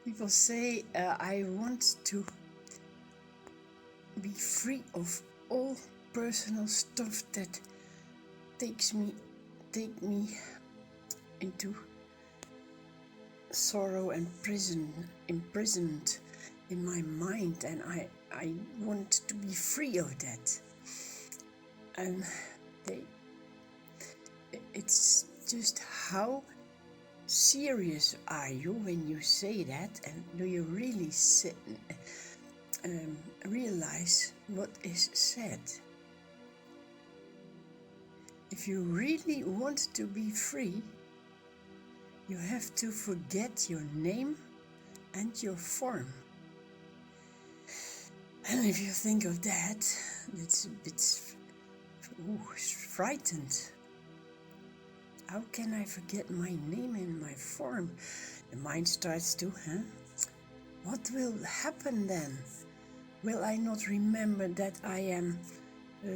People say I want to be free of all personal stuff that take me into sorrow and imprisoned in my mind, and I want to be free of that. And it's just, how serious are you when you say that, and do you really realize what is said? If you really want to be free, you have to forget your name and your form. And if you think of that, it's a bit frightened. How can I forget my name and my form? The mind starts to, what will happen then? Will I not remember that I am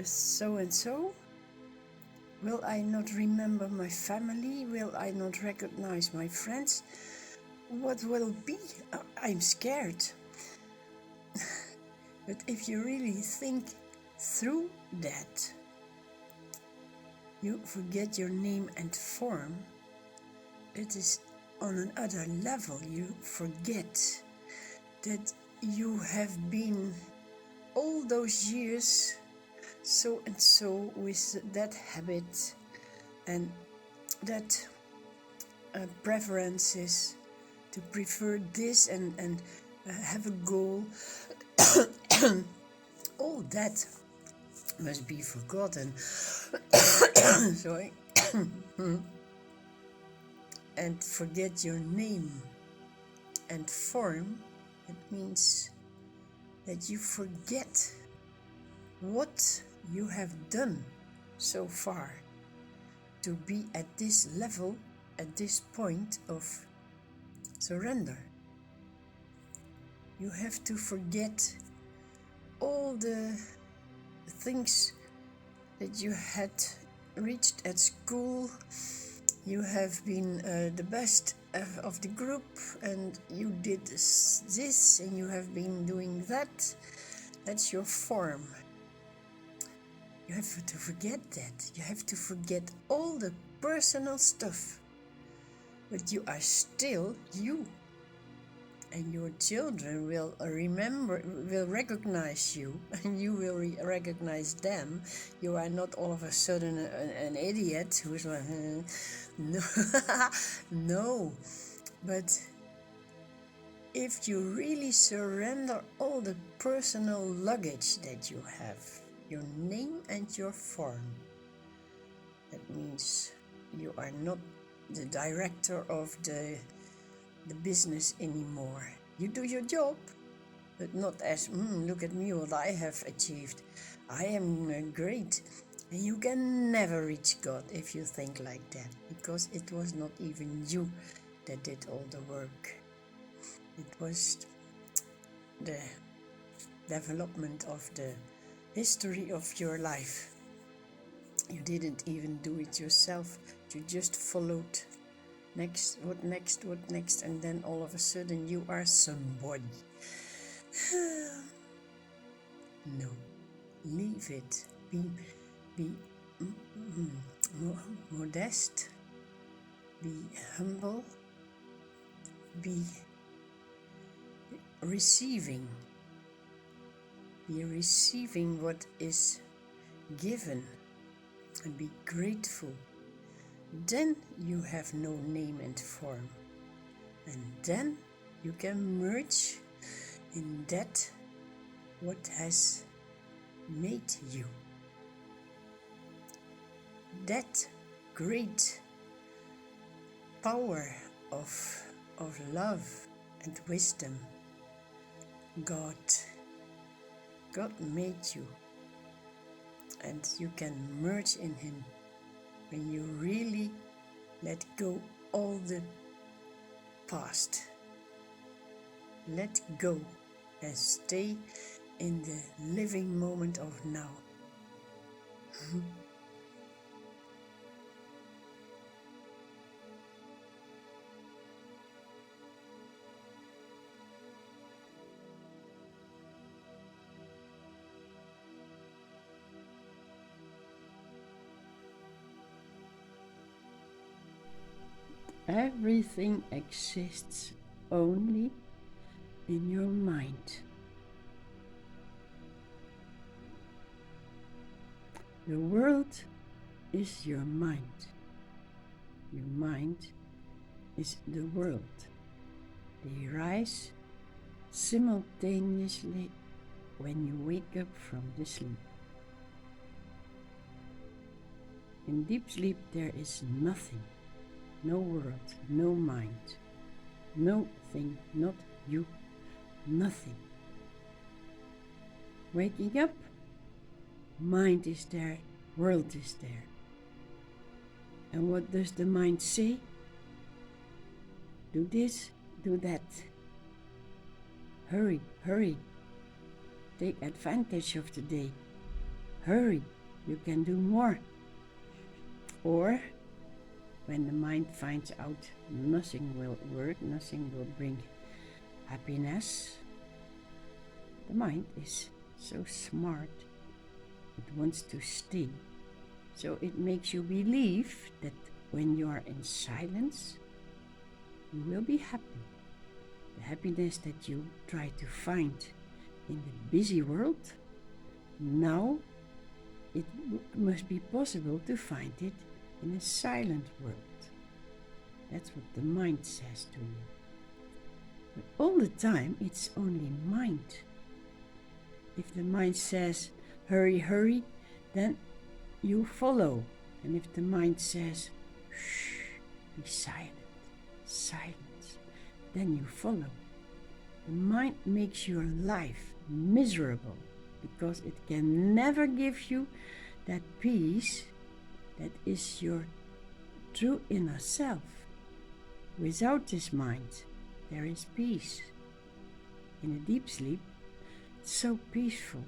so and so? Will I not remember my family? Will I not recognize my friends? What will be? I'm scared. But if you really think through that, you forget your name and form. It is on another level. You forget that you have been all those years so and so with that habit and that preferences to prefer this and have a goal. All that must be forgotten. Sorry. And forget your name and form. It means that you forget what you have done so far to be at this level, at this point of surrender. You have to forget all the things that you had reached at school. You have been the best of the group, and you did this and you have been doing that. That's your form. You have to forget that. You have to forget all the personal stuff. But you are still you. And your children will recognize you, and you will recognize them. You are not all of a sudden an idiot who's like, no, no. But if you really surrender all the personal luggage that you have, your name and your form, that means you are not the director of the business anymore. You do your job, but not as, look at me, what I have achieved. I am great. And you can never reach God if you think like that, because it was not even you that did all the work. It was the development of the history of your life. You didn't even do it yourself. You just followed what next, and then all of a sudden you are somebody. No, leave it. Be modest, be humble, be receiving what is given, and be grateful. Then you have no name and form, and then you can merge in that what has made you. That great power of love and wisdom. God made you, and you can merge in Him when you really let go all the past. Let go and stay in the living moment of now. Everything exists only in your mind. The world is your mind. Your mind is the world. They rise simultaneously when you wake up from the sleep. In deep sleep there is nothing, no world, no mind, no thing, not you, nothing. Waking up, mind is there, world is there. And what does the mind say? Do this, do that. Hurry, hurry. Take advantage of the day. Hurry, you can do more. Or, when the mind finds out nothing will work, nothing will bring happiness, the mind is so smart, it wants to stay. So it makes you believe that when you are in silence, you will be happy. The happiness that you try to find in the busy world, now it must be possible to find it in a silent world. That's what the mind says to you. But all the time it's only mind. If the mind says, hurry, hurry, then you follow. And if the mind says, shh, be silent, silence, then you follow. The mind makes your life miserable because it can never give you that peace that is your true inner self. Without this mind, there is peace. In a deep sleep, it's so peaceful.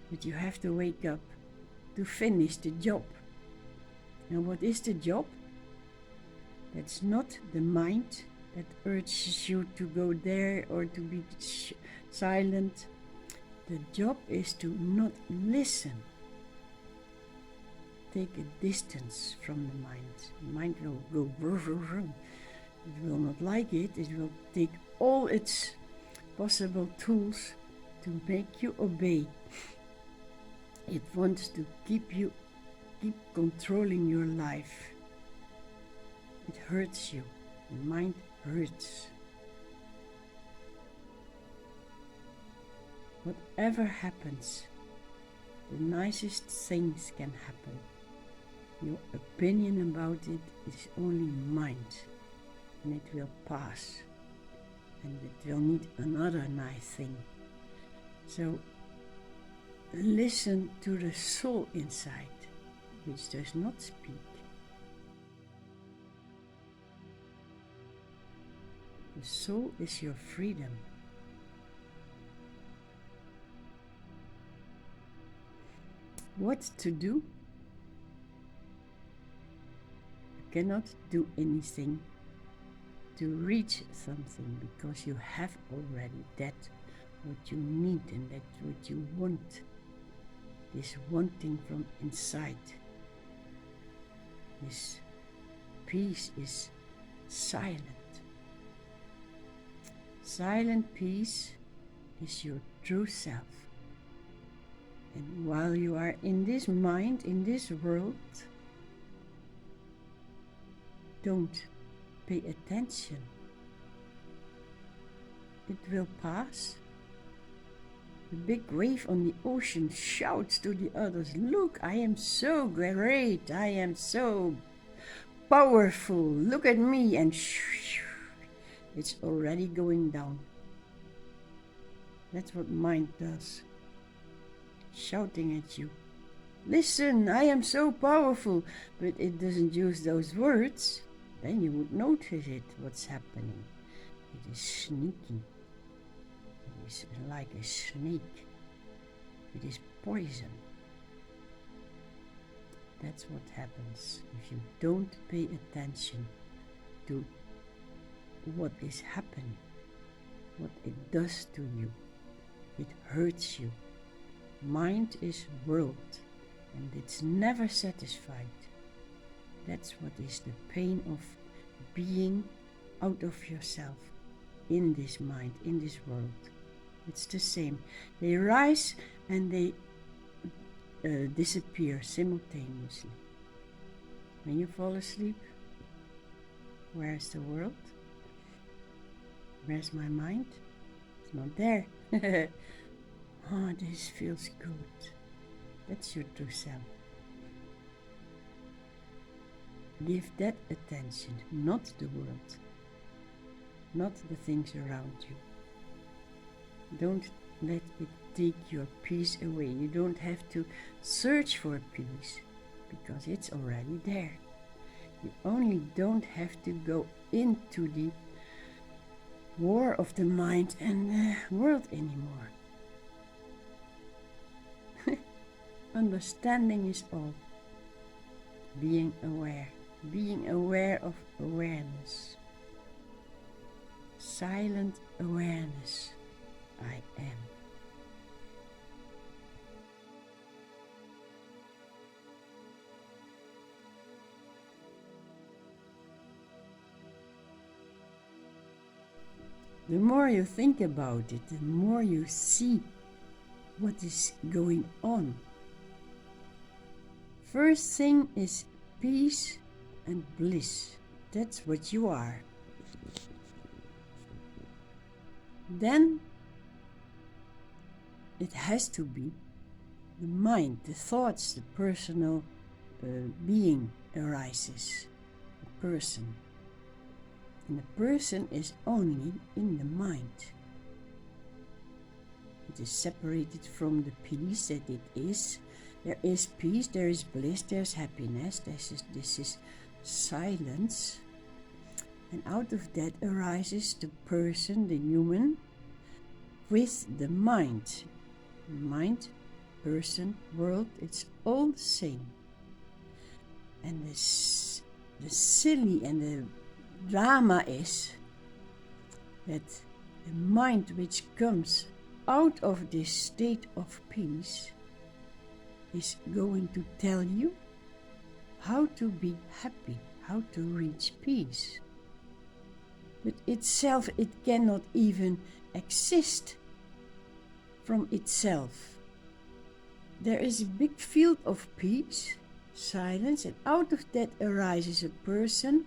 But you have to wake up to finish the job. Now what is the job? That's not the mind that urges you to go there or to be silent. The job is to not listen. Take a distance from the mind. The mind will go brr, brr, brr. It will not like it. It will take all its possible tools to make you obey. It wants to keep controlling your life. It hurts you. The mind hurts. Whatever happens, the nicest things can happen. Your opinion about it is only mind, and it will pass, and it will need another nice thing. So listen to the soul inside, which does not speak. The soul is your freedom. What to do? You cannot do anything to reach something because you have already that what you need and that what you want. This wanting from inside. This peace is silent. Silent peace is your true self. And while you are in this mind, in this world, don't pay attention. It will pass. The big wave on the ocean shouts to the others, look, I am so great, I am so powerful, look at me, and it's already going down. That's what mind does. Shouting at you. Listen, I am so powerful, but it doesn't use those words. Then you would notice it, what's happening. It is sneaky. It is like a snake. It is poison. That's what happens if you don't pay attention to what is happening, what it does to you. It hurts you. Mind is world, and it's never satisfied. That's what is the pain of being out of yourself, in this mind, in this world. It's the same. They rise and they disappear simultaneously. When you fall asleep, where's the world? Where's my mind? It's not there. Oh, this feels good. That's your true self. Give that attention, not the world, not the things around you. Don't let it take your peace away. You don't have to search for peace, because it's already there. You only don't have to go into the war of the mind and the world anymore. Understanding is all. Being aware of awareness. Silent awareness. I am. The more you think about it, the more you see what is going on. First thing is peace and bliss. That's what you are. Then it has to be the mind, the thoughts, the personal being arises. The person. And the person is only in the mind. It is separated from the peace that it is. There is peace, there is bliss, there's happiness, this is silence. And out of that arises the person, the human, with the mind. Mind, person, world, it's all the same. And the silly and the drama is that the mind which comes out of this state of peace is going to tell you how to be happy, how to reach peace. But itself, it cannot even exist from itself. There is a big field of peace, silence, and out of that arises a person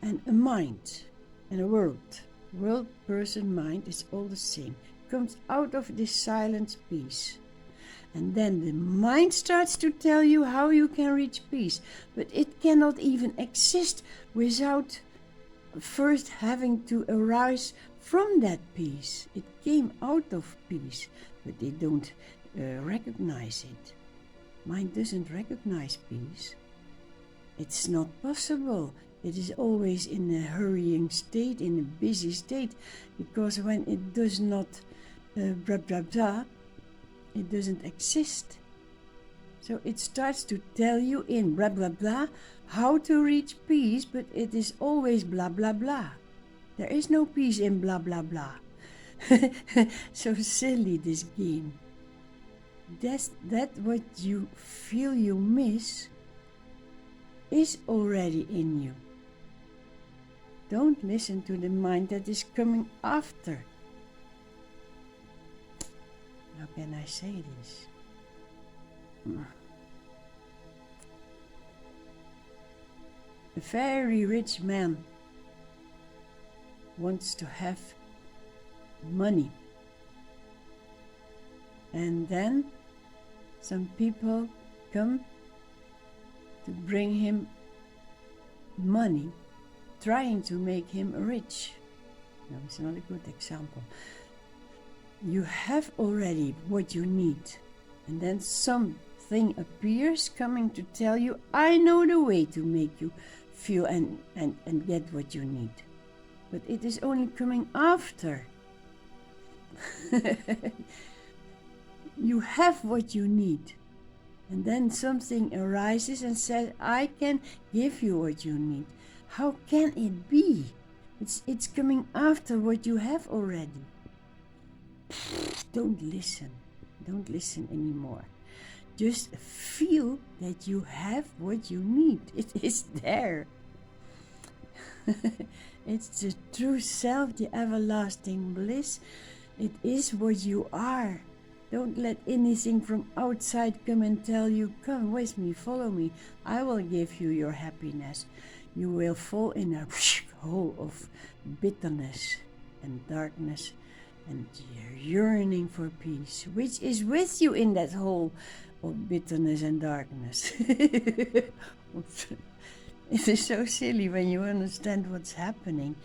and a mind and a world. World, person, mind is all the same. Comes out of this silent peace. And then the mind starts to tell you how you can reach peace. But it cannot even exist without first having to arise from that peace. It came out of peace, but they don't recognize it. Mind doesn't recognize peace. It's not possible. It is always in a hurrying state, in a busy state, because when it does not blah blah blah, it doesn't exist. So it starts to tell you in blah blah blah how to reach peace, but it is always blah blah blah. There is no peace in blah blah blah. So silly, this game. That what you feel you miss is already in you. Don't listen to the mind that is coming after. How can I say this? A very rich man wants to have money. And then some people come to bring him money, trying to make him rich. No, it's not a good example. You have already what you need, and then something appears coming to tell you, I know the way to make you feel and get what you need. But it is only coming after. You have what you need. And then something arises and says, I can give you what you need. How can it be? It's coming after what you have already. Don't listen. Don't listen anymore. Just feel that you have what you need. It is there. It's the true self, the everlasting bliss. It is what you are. Don't let anything from outside come and tell you, come with me, follow me. I will give you your happiness. You will fall in a hole of bitterness and darkness and yearning for peace, which is with you in that hole of bitterness and darkness. It is so silly when you understand what's happening,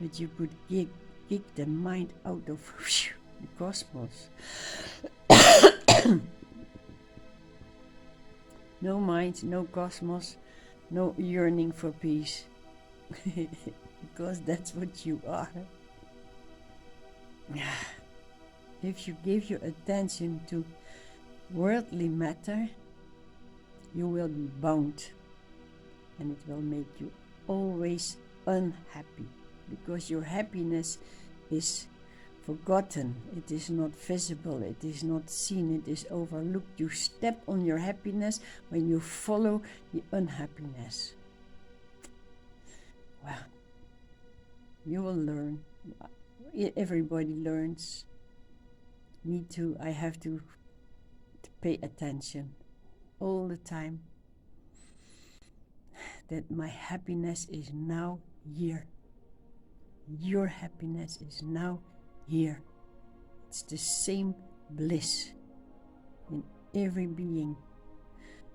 but you could kick the mind out of the cosmos. No mind, no cosmos, no yearning for peace. Because that's what you are. If you give your attention to worldly matter, you will be bound, and it will make you always unhappy, because your happiness is forgotten, it is not visible, it is not seen, it is overlooked. You step on your happiness when you follow the unhappiness. Well, you will learn. Everybody learns. Me too. I have to pay attention all the time that my happiness is now here. Your happiness is now here. It's the same bliss in every being.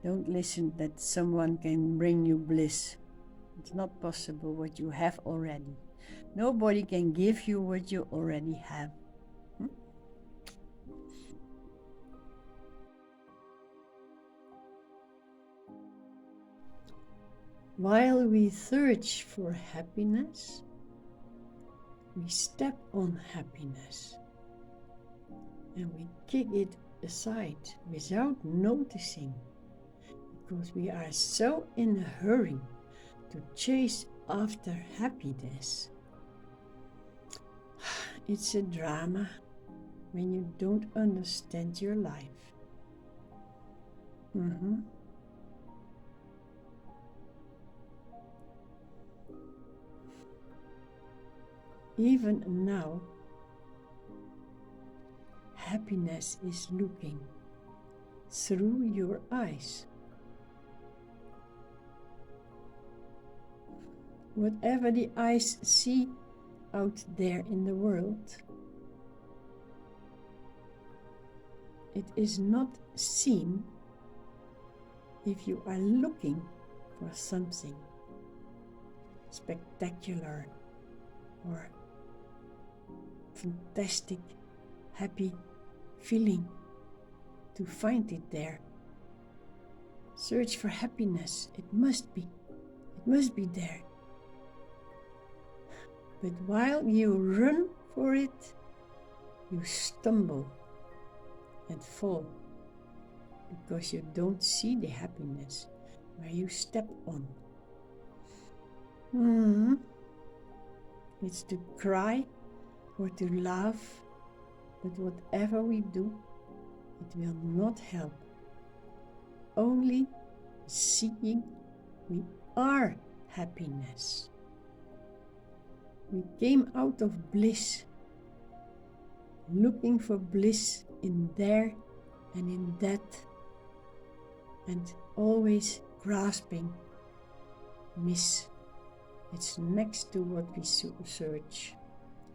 Don't listen that someone can bring you bliss. It's not possible what you have already. Nobody can give you what you already have. While we search for happiness, we step on happiness and we kick it aside without noticing, because we are so in a hurry to chase after happiness. It's a drama when you don't understand your life. Even now, happiness is looking through your eyes. Whatever the eyes see out there in the world, it is not seen if you are looking for something spectacular or fantastic, happy feeling to find it there. Search for happiness. It must be there. But while you run for it, you stumble and fall, because you don't see the happiness where you step on. It's to cry or to laugh, but whatever we do, it will not help. Only seeing we are happiness. We came out of bliss, looking for bliss in there and in that, and always grasping miss. It's next to what we search.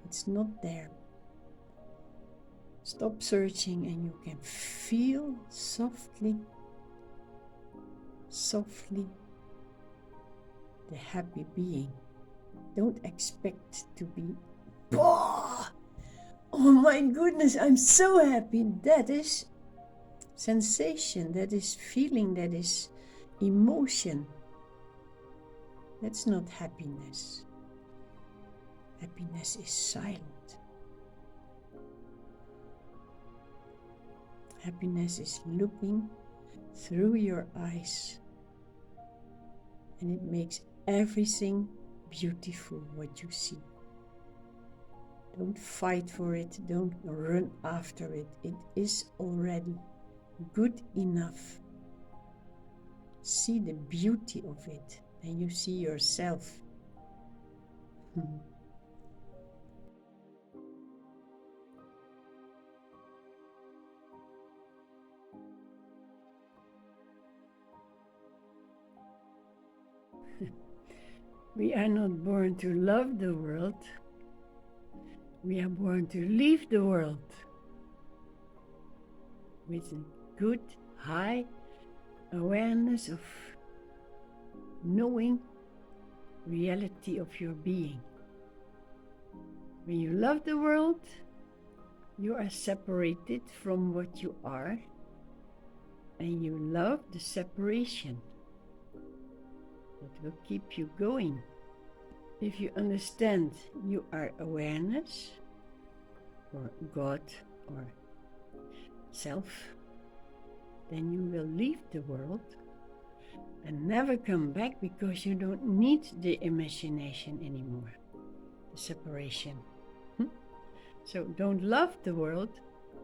It's not there. Stop searching and you can feel softly the happy being. Don't expect to be, oh my goodness, I'm so happy. That is sensation, that is feeling, that is emotion. That's not happiness. Happiness is silent. Happiness is looking through your eyes, and it makes everything beautiful what you see. Don't fight for it, don't run after it. It is already good enough. See the beauty of it, and you see yourself. We are not born to love the world. We are born to leave the world with a good, high awareness of knowing reality of your being. When you love the world, you are separated from what you are, and you love the separation. That will keep you going. If you understand you are awareness, or God, or self, then you will leave the world and never come back, because you don't need the imagination anymore, the separation. So don't love the world,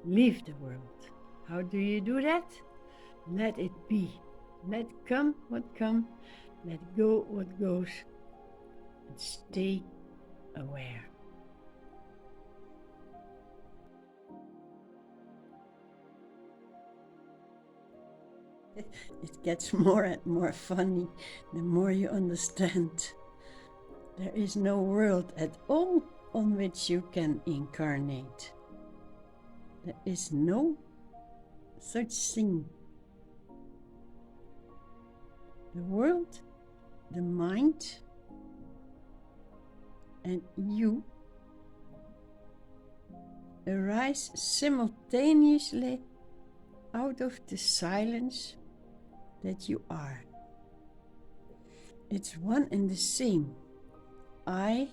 leave the world. How do you do that? Let it be. Let come what come, let go what goes, and stay aware. It gets more and more funny the more you understand. There is no world at all on which you can incarnate. There is no such thing. The world, the mind, and you arise simultaneously out of the silence that you are. It's one and the same. I,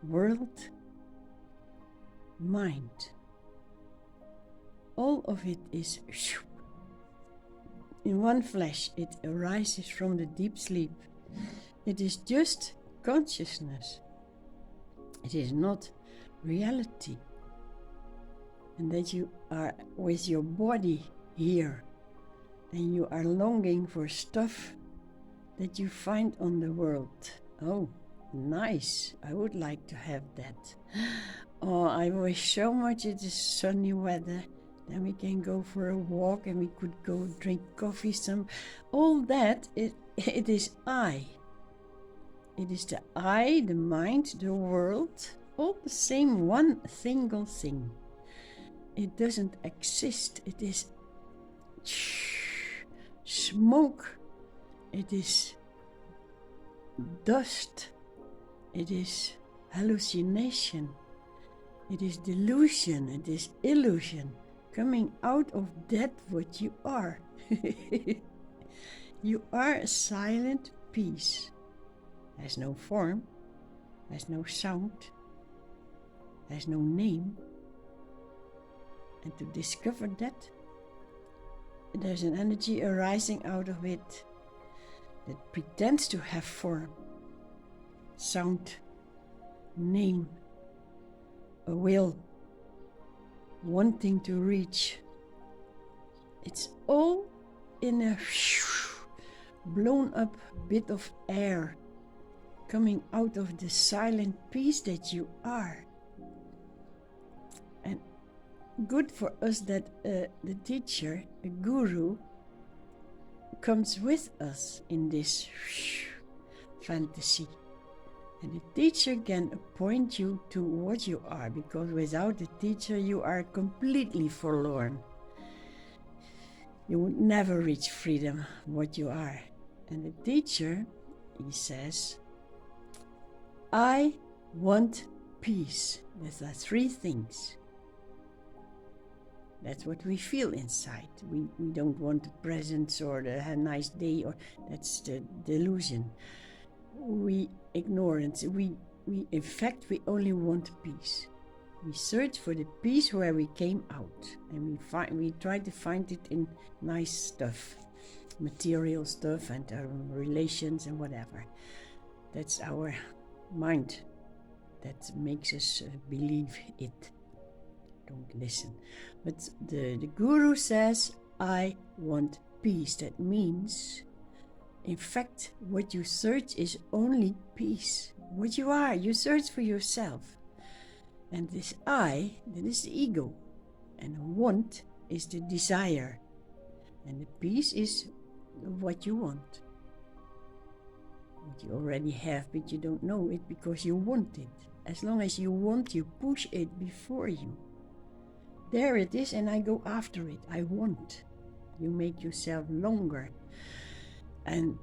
world, mind. All of it is in one flash. It arises from the deep sleep. It is just consciousness. It is not reality. And that you are with your body here, and you are longing for stuff that you find on the world. Oh, nice. I would like to have that. Oh, I wish so much it is sunny weather. Then we can go for a walk, and we could go drink coffee. All that, it is I. It is the I, the mind, the world, all the same, one single thing. It doesn't exist. It is smoke. It is dust. It is hallucination. It is delusion. It is illusion. Coming out of that what you are. You are a silent peace. Has no form, has no sound, has no name. And to discover that, there's an energy arising out of it that pretends to have form, sound, name, a will, wanting to reach. It's all in a blown up bit of air coming out of the silent peace that you are. And good for us that the teacher, a guru, comes with us in this fantasy. And the teacher can point you to what you are, because without the teacher you are completely forlorn. You would never reach freedom, what you are. And the teacher, he says, I want peace. These are three things. That's what we feel inside. We don't want the presents or a nice day, or that's the delusion. We ignore it. In fact, we only want peace. We search for the peace where we came out, and we try to find it in nice stuff, material stuff, and relations and whatever. That's our mind that makes us believe it. don't listen. But the guru says, I want peace. That means, in fact, what you search is only peace. What you are, you search for yourself. And this I, that is the ego. And want is the desire. And the peace is what you want. What you already have, but you don't know it because you want it. As long as you want, you push it before you. There it is, and I go after it. I want. You make yourself longer. And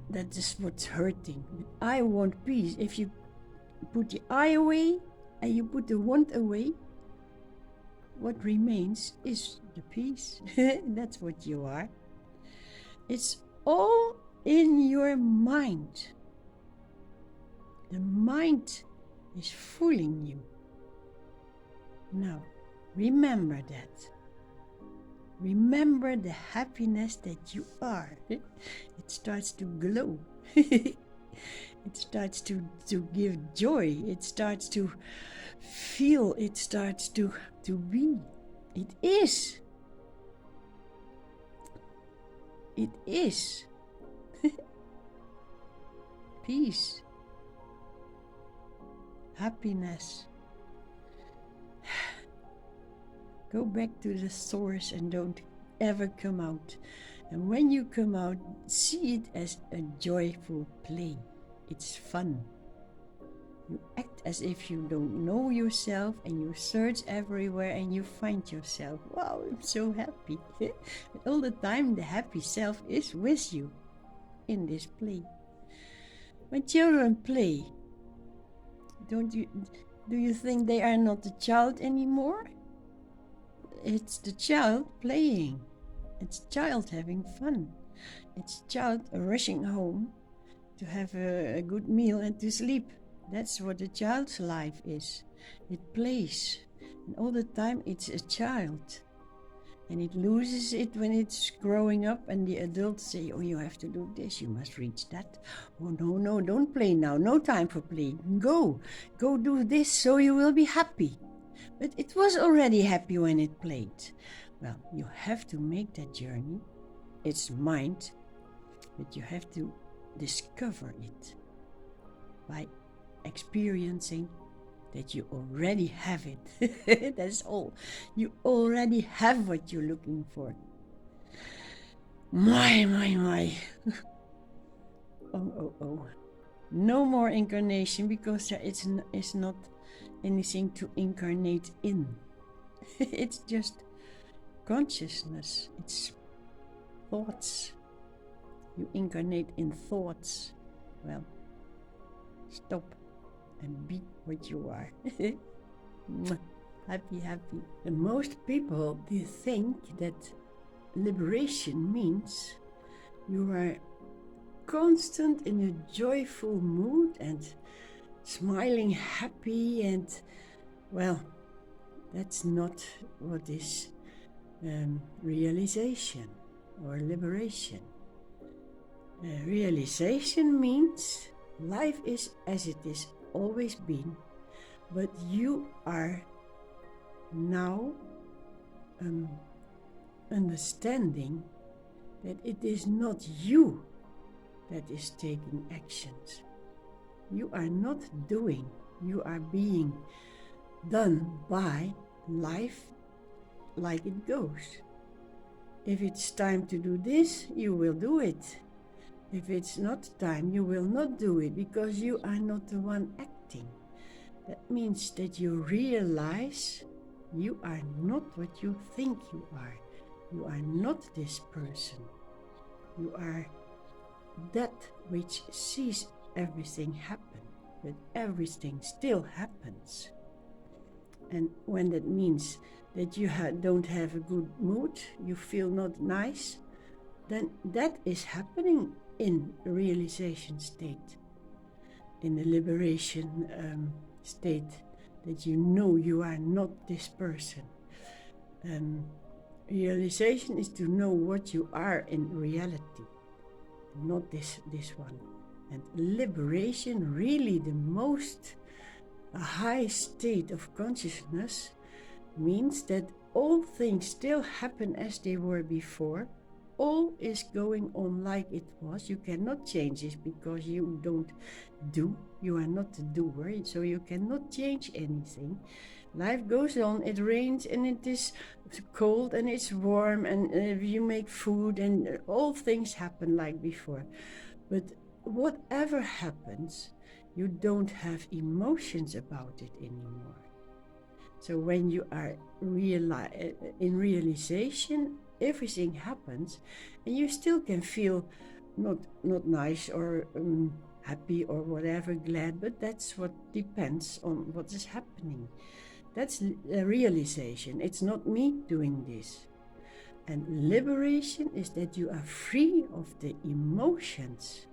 that is what's hurting. I want peace. If you put the I away and you put the want away, what remains is the peace. That's what you are. It's all in your mind. The mind is fooling you. Now, remember that. Remember the happiness that you are. It starts to glow. It starts to give joy. It starts to feel. It starts to be. It is. It is. Peace. Happiness. Go back to the source and don't ever come out. And when you come out, see it as a joyful play. It's fun. You act as if you don't know yourself and you search everywhere and you find yourself. Wow, I'm so happy. But all the time the happy self is with you in this play. When children play, do you think they are not a child anymore? It's the child playing. It's child having fun. It's child rushing home to have a good meal and to sleep. That's what a child's life is. It plays. And all the time it's a child. And it loses it when it's growing up and the adults say, oh, you have to do this, you must reach that. Oh, no, don't play now. No time for play. Go do this so you will be happy. But it was already happy when it played. Well, you have to make that journey. It's mind, but you have to discover it by experiencing that you already have it. That's all. You already have what you're looking for. My. Oh. No more incarnation because there is not anything to incarnate in. It's just consciousness. It's thoughts. You incarnate in thoughts. Well, stop and be what you are. Happy. And most people, they think that liberation means you are constant in a joyful mood and smiling happy, and well, that's not what is realization or liberation. Realization means life is as it is always been, but you are now understanding that it is not you that is taking actions. You are not doing, you are being done by life like it goes. If it's time to do this, you will do it. If it's not time, you will not do it because you are not the one acting. That means that you realize you are not what you think you are. You are not this person. You are that which sees everything happen, but everything still happens. And when that means that you don't have a good mood, you feel not nice, then that is happening in a realization state, in the liberation state, that you know you are not this person. Realization is to know what you are in reality, not this one. And liberation, really the most high state of consciousness, means that all things still happen as they were before. All is going on like it was. You cannot change it because you don't do. You are not the doer, so you cannot change anything. Life goes on. It rains and it is cold and it's warm and you make food and all things happen like before. But whatever happens, you don't have emotions about it anymore. So when you are in realization, everything happens, and you still can feel not nice or happy or whatever, glad, but that's what depends on what is happening. That's a realization. It's not me doing this. And liberation is that you are free of the emotions.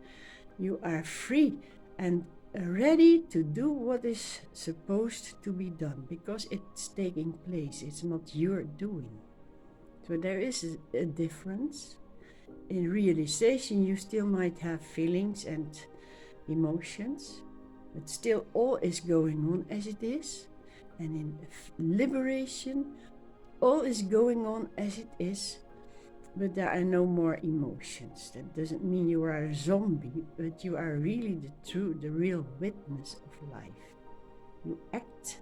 You are free and ready to do what is supposed to be done because it's taking place. It's not your doing. So there is a difference. In realization, you still might have feelings and emotions, but still all is going on as it is. And in liberation, all is going on as it is, but there are no more emotions. That doesn't mean you are a zombie, but you are really the real witness of life. You act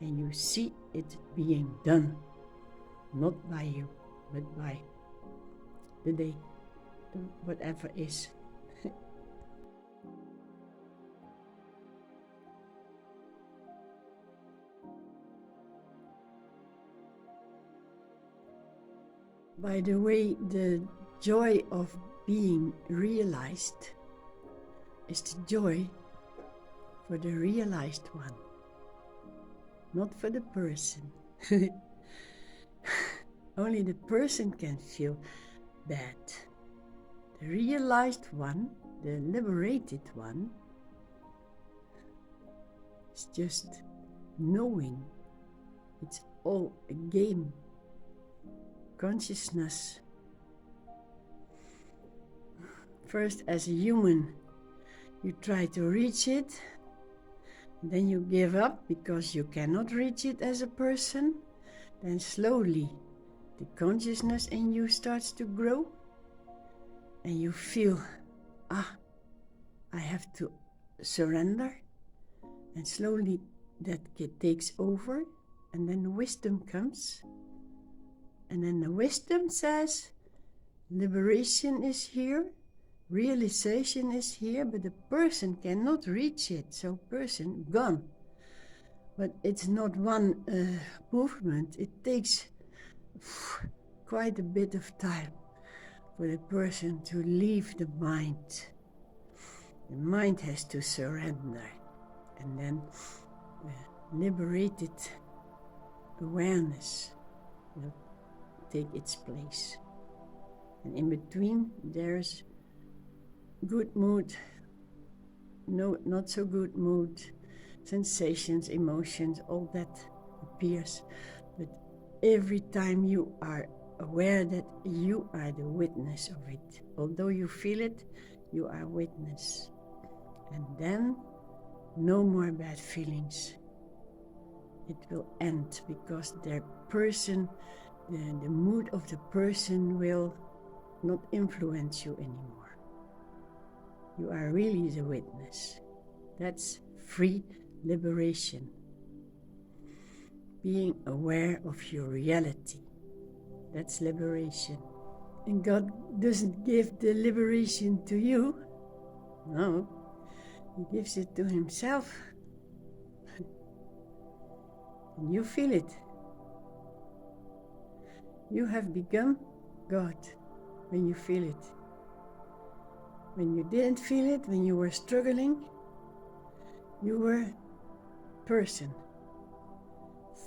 and you see it being done, not by you, but by the day, whatever is. By the way, the joy of being realized is the joy for the realized one, not for the person. Only the person can feel bad. The realized one, the liberated one, is just knowing it's all a game. Consciousness. First, as a human, you try to reach it, then you give up because you cannot reach it as a person. Then slowly the consciousness in you starts to grow and you feel, I have to surrender, and slowly that takes over, and then wisdom comes. And then the wisdom says, liberation is here, realization is here, but the person cannot reach it, so person gone. But it's not one movement, it takes quite a bit of time for the person to leave the mind. The mind has to surrender, and then liberated awareness will take its place. And in between there's good mood, no, not so good mood, sensations, emotions, all that appears. But every time you are aware that you are the witness of it, although you feel it, you are witness. And then no more bad feelings. It will end because their person, the mood of the person will not influence you anymore. You are really the witness. That's free liberation. Being aware of your reality. That's liberation. And God doesn't give the liberation to you. No, He gives it to Himself. And you feel it. You have become God when you feel it. When you didn't feel it, when you were struggling, you were person,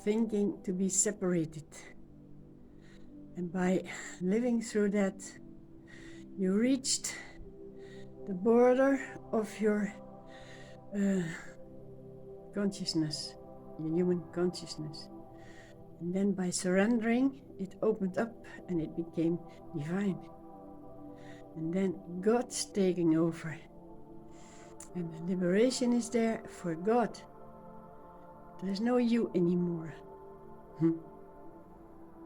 thinking to be separated. And by living through that, you reached the border of your consciousness, your human consciousness. And then by surrendering, it opened up and it became divine. And then God's taking over. And the liberation is there for God. There's no you anymore.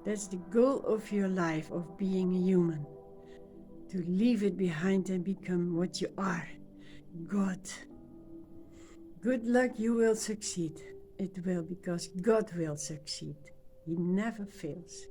That's the goal of your life, of being a human. To leave it behind and become what you are, God. Good luck, you will succeed. It will, because God will succeed. He never fails.